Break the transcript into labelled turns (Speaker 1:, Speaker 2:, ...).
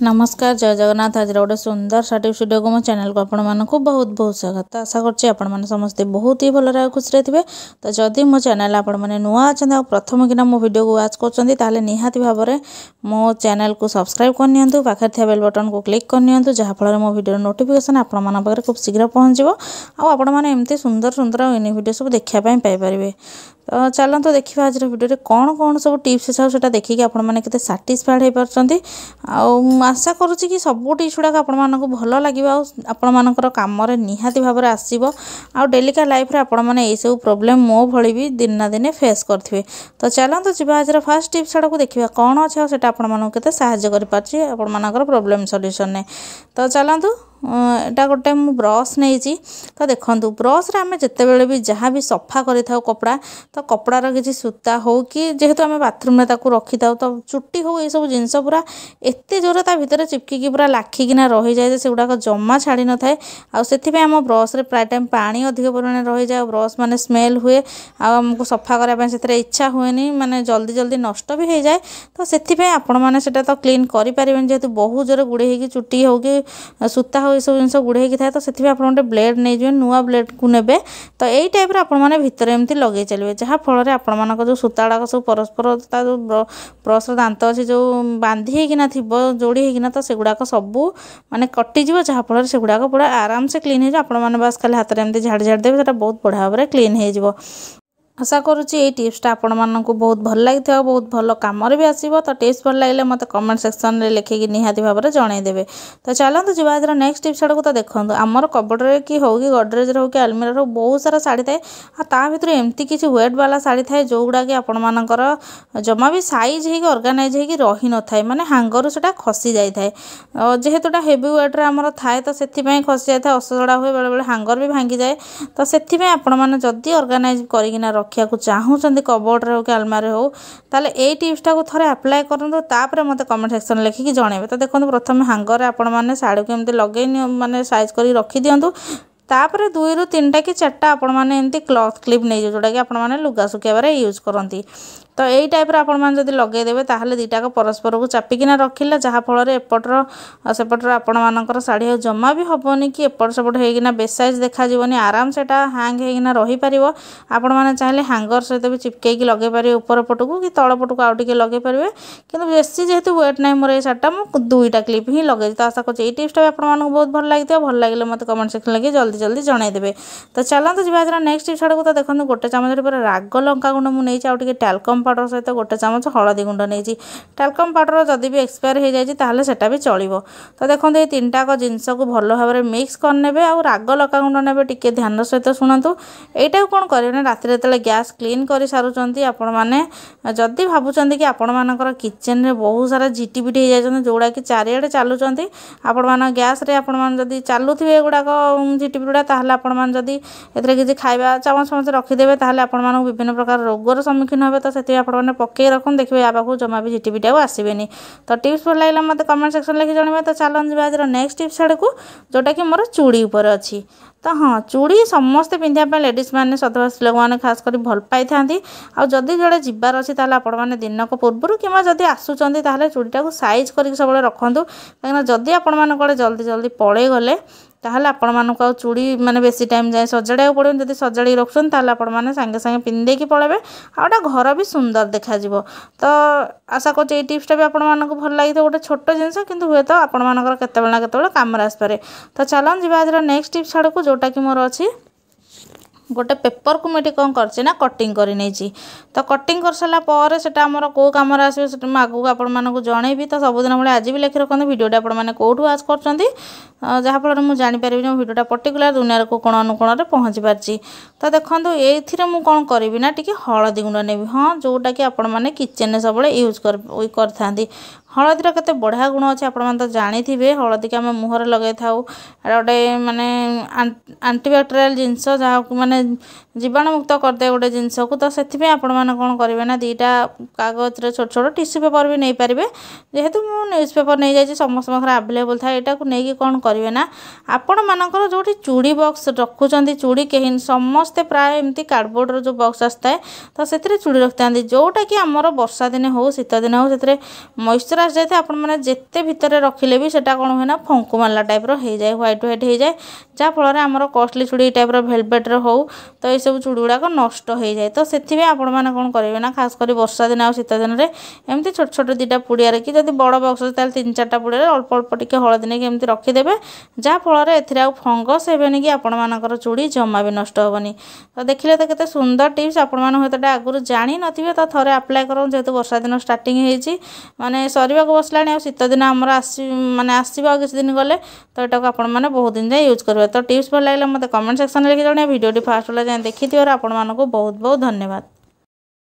Speaker 1: नमस्कार जय जगन्नाथ। आज गोटे सुंदर सा वीडियो को मो चैनल को आपण मानक बहुत बहुत स्वागत। आशा करछि आपण माने समस्ते बहुत ही भल रहा खुशी थे। तो जदि मो चैनल आपण माने नुआ अच्छा प्रथम किना मो वीडियो को वाच कर निहाती भाव में मो चैनल को सब्सक्राइब करनी पाखे थे बेल बटन को क्लिक करनी जहाँफल मो वीडियो नोटिफिकेशन आपण मान पाखे खूब शीघ्र पहुँचो आपण मैंने एमती सुंदर सुंदर इन वीडियो सब देखापी पाइपर। तो चलते देखिए आज वीडियो कौन कौन सब टिप्स सब से देखिए आपण मैंने केते सैटिस्फाइड हो पार्टी। आशा करुच्ची कि सब टिप्स गुड़ाक आपण मानक भल लगे आपण मानकर कम निहाती भाव में आसो आ डेलिका लाइफ रे आपण मैंने सब प्रोब्लेम मो भली भी दिन ना दिने फेस करेंगे। तो चलते जी आज फास्ट टिप्स आड़ को देखा कौन अच्छे से आपण मानक केते साहाय्य कर पार्टी आपण मानकर प्रोब्लेम सॉल्यूशन ने। तो चलतु एटा गोटे मु ब्रश नहीं। तो देखूँ ब्रश रे आम जिते भी जहाँ भी सफा करें कपड़ा तो कपड़ार किसी सूता हो कि जेहेतु आम बाथरूम रखी था तो चुट्टी हो ये सब जिनस पूरा एत जोर ता भितर चिपकिकी पूरा लाखिकिना रही जाए से गुड़ाक जमा छाड़ी न थाए। आम ब्रश रे प्राय टाइम पानी अधिक परिमाण रही जाए ब्रश माने स्मेल हुए आमको सफा करने से इच्छा हुए माने जल्दी जल्दी नष्ट भी हो जाए। तो से आपण मैंने तो क्लीन करें जेहेतु बहुत जोर गुड़े हो चुट्टी हो कि सूता हो सब जिन गुड़े थाए। तो से आप गोटे ब्लेड नहीं जाए नुआ ब्लेड को ने तो यही टाइप आपने भितर एमती लगे चलिए जहाँफल आपण जो सूता गुड़ाक सब परस्पर जो ब्रश दांत अच्छे जो बांधी होना थी जोड़ी होना तो सेगुड़ाक सबू माने कटिज जहाँफल से गुड़ाक पूरा आराम से क्लीन हो आपण मैंने बस खाली हाथ में एमती झाड़ी झाड़ी देवे बहुत बढ़िया भाव में क्लीन हो। आशा करुच्ची ये टिप्सटा आपण मानक बहुत भल लगी बहुत भल कम भी आसो। तो टिप्स भल लगे मत कमेंट सेक्शन में लिखिकी निहाती भाव में जनईदेवे। तो चलते जी आज नेक्स्ट टिप्स आड़ को तो देखो आमर कबड़ की हो कि गडरेज हो कि आलमीरा हो बहुत सारा शाढ़ी थाए ता भर एमती किसी वेट वाला शाढ़ी थाए जो गुड़ा कि आपण मानकर जमा भी साइज हो ऑर्गेनाइज हो रही न थाए माने हांगर से खसी जाए जेहेतुटा हेवी वेट्रे आमर थाए तो से खसी जाए असजड़ा हुए बेले बेले हांगर भी भांगी जाए। तो से आपण मैंने जदि ऑर्गेनाइज करना रखा चाहूँगी कबोर्ड हो कि आलमारी हो ताले ए टिप्सटा को थोड़े अप्लाई करूँ तापर मत कमेंट सेक्शन लिखिकी जनइबे। तो देखो प्रथम हांगर आपण मैंने शाढ़ी को एमती लगे माने साइज कर रखी दिंतु तापर 2 ରୁ 3टा कि 4टा आपण मैंने एमती क्लॉथ क्लिप नहीं जोटा कि आपण मैंने लुगा सुखाइबार यूज करती। तो यही टाइप आपण मैंने जब लगेदेवे ताहले दुईटाक परस्पर को चापिकिना रखिले जहाँफल एपटर सेपटर आपण मानकर शाढ़ी जमा भी हेनी कि एपट सेपट होना बेस साइज देखाजीवनी आराम से हैंग होना रहीपर। आपण मैंने चाहिए हांगर सहित भी चिपकईकी लगे पारे ऊपर पटको कि तल पटको आउ टे लगे पारे कि बेसी जेहेतु वेट ना मोर ये शार्टा मुझे 2टा क्लिप ही लगे। तो आशा कर टिप्सटा भी आपको बहुत भल लगी भल लगे मत कमेंट सेक्शन लगे जल्दी जल्दी जनईदेवे। तो चलते जी आज नेक्स्ट टिप्स आड़ को तो देखो गोटे चामच पूरा राग लंका गुंड मुझे आउ टैल्कम पाउडर सहित गोटे चामच हलदी गुंड नहीं। टैल्कम पाउडर जदि भी एक्सपायर हो जाए सेटा भी चलो। तो देखो ये 3टाक जिनस को भल भाव में मिक्स करने आउ राग लंका गुंड ने टे ध्यान सहित शुणु यहीटा कौन करेंगे राति जो गैस क्लीन कर सारूँ आपण मैंने जदि भावुं कि आपण मानकर किचेन रे बहुत सारा झिटिपिटी हो जाए जोड़ा कि चारिआडे चलुँच आपण मान गैस रे आपण मैंने जदि चलुवे गुड़ाक झिटिपिटी ताहले आपण मैंने जदि एथिरे किसी खाइबा चामच चामच रखिदेवे ताहले आपण मानक विभिन्न प्रकार रोगर सम्मुखीन हे। तो से आपण मैंने पकई रखुन देखिए या पाखु जमा भी झिटिपिटी आसबेनी। तो टिप्स भल लगे मत कमेंट सेक्शन लिखि जनइबे। तो चलन आज नेक्स्ट टिप्स आड़ को जोटा कि मोर चूड़ी उपर अच्छी। तो हाँ चूड़ी समस्ते पिंधापी लेडीज मैंने सधवा स्त्री लोक मैंने खास कर भल पाई था जदि जोड़े जबार अच्छी आपने दिन को पूर्व कि जदि आसुँच चूड़ीटा को साइज कर सब रखु कहीं जदि आपण मैंने जल्दी जल्दी पलि गले ताहले आपण मानक आ चूड़ी माने बेसी टाइम जाए सजाड़ा पड़े जब सजाड़ी रखुन ताहले आपण माने संगे संगे पिंधेकी पड़े आटा घर भी सुंदर देखा। तो आशा कर टिप्सटा भी आपण मानक भल लगी गोटे छोट जिनस कि हुए तो आपण मानकर केतेबेले ना केतेबेले काम आसपे। तो चलन जी आज नेक्स्ट टिप्स आड़ को जोटा कि मोर अच्छी गोटे पेपर को मुझे कौन कर कटिंग कर नहीं। तो कटिंग कर सारा पर से कौ कम आसो आगू आपण मानक जनइबी। तो सबुदिन भाई आज भी लिखि रखते भिडियोटा आपने कौटू आज कर जहाँफल मुझे जानीपारि भिडियोटा पर्टिकुलर दुनिया को कोण अनुकोण में पहुँची पार्टी। तो देखो ये मुझे कौन करी ना टी हलदी गुंड ने हाँ जोटा कि आपण मैंने किचेन में सब यूज कर हलदीर केते बढ़िया गुण अच्छे आपण तो जानी हलदी के आम मुहर लगे था गोटे माने आंटीबैक्टेरियल जिनस जहाँ माने जीवाणु मुक्त करदे गोटे जिनस को। तो से आपण मैंने कौन करेंगे ना 2टा कागज छोट छोट टिश्यू पेपर भी नहीं पारे जेहेतु मु न्यूज पेपर नहीं जाइए समस्त पाखे आवेलेबल था यहाँ को लेकिन कौन करेंगे ना आपण मानकर जो चूड़ी बॉक्स रखुंट चूड़ी कहीं समस्ते प्राय एमती कार्डबोर्डर जो बॉक्स आसता है तो से चूड़ी रखता जोटा कि आमर वर्षा दिन हो शीत दिन हो से मॉइस्चर मिक्सचर आसी जाए आपण मैंने जिते भितर रखिले भी सेटा कौन हुए ना फंकु मारला टाइप हो जाए व्हाइट व्हाइट हो जाए जहाँफल आमर कॉस्टली चूड़ी टाइप भेलभेट हो तो ये सब चूड़ी गुड़ाक नष्ट हो जाए तो से आपण मैंने कौन करेंगे ना खास कर वर्षा दिन आ शीत दिन में एमती छोट छोट दुटा पुड़िया कि जब बड़ बक्स ताल 3-4टा पुड़िया अल्प अल्प टिके हलदी नहीं एमती रखिदेवे जहाँफल ए फंगस हेनी कि आपण मानकर चूड़ी जमा भी नष्ट हेनी तो देखिले तो केते सुंदर टिप्स आपण मैंने हूँ तो आगुरी जानी नथिबे तो थोड़े अप्लाई करूँ जेहेतु वर्षा दिन स्टार्टिंग होती माने सरिया बसला आ शीत दिन आमर माने आसो किसी दिन गले तो यहाँ आपण मैंने बहुत दिन जाए यूज करेंगे तो टिप्स भल लगे मत कमेंट सेक्शन में लिखि जन भिडियो फास्ट जाए देखी आपण मानक बहुत बहुत धन्यवाद।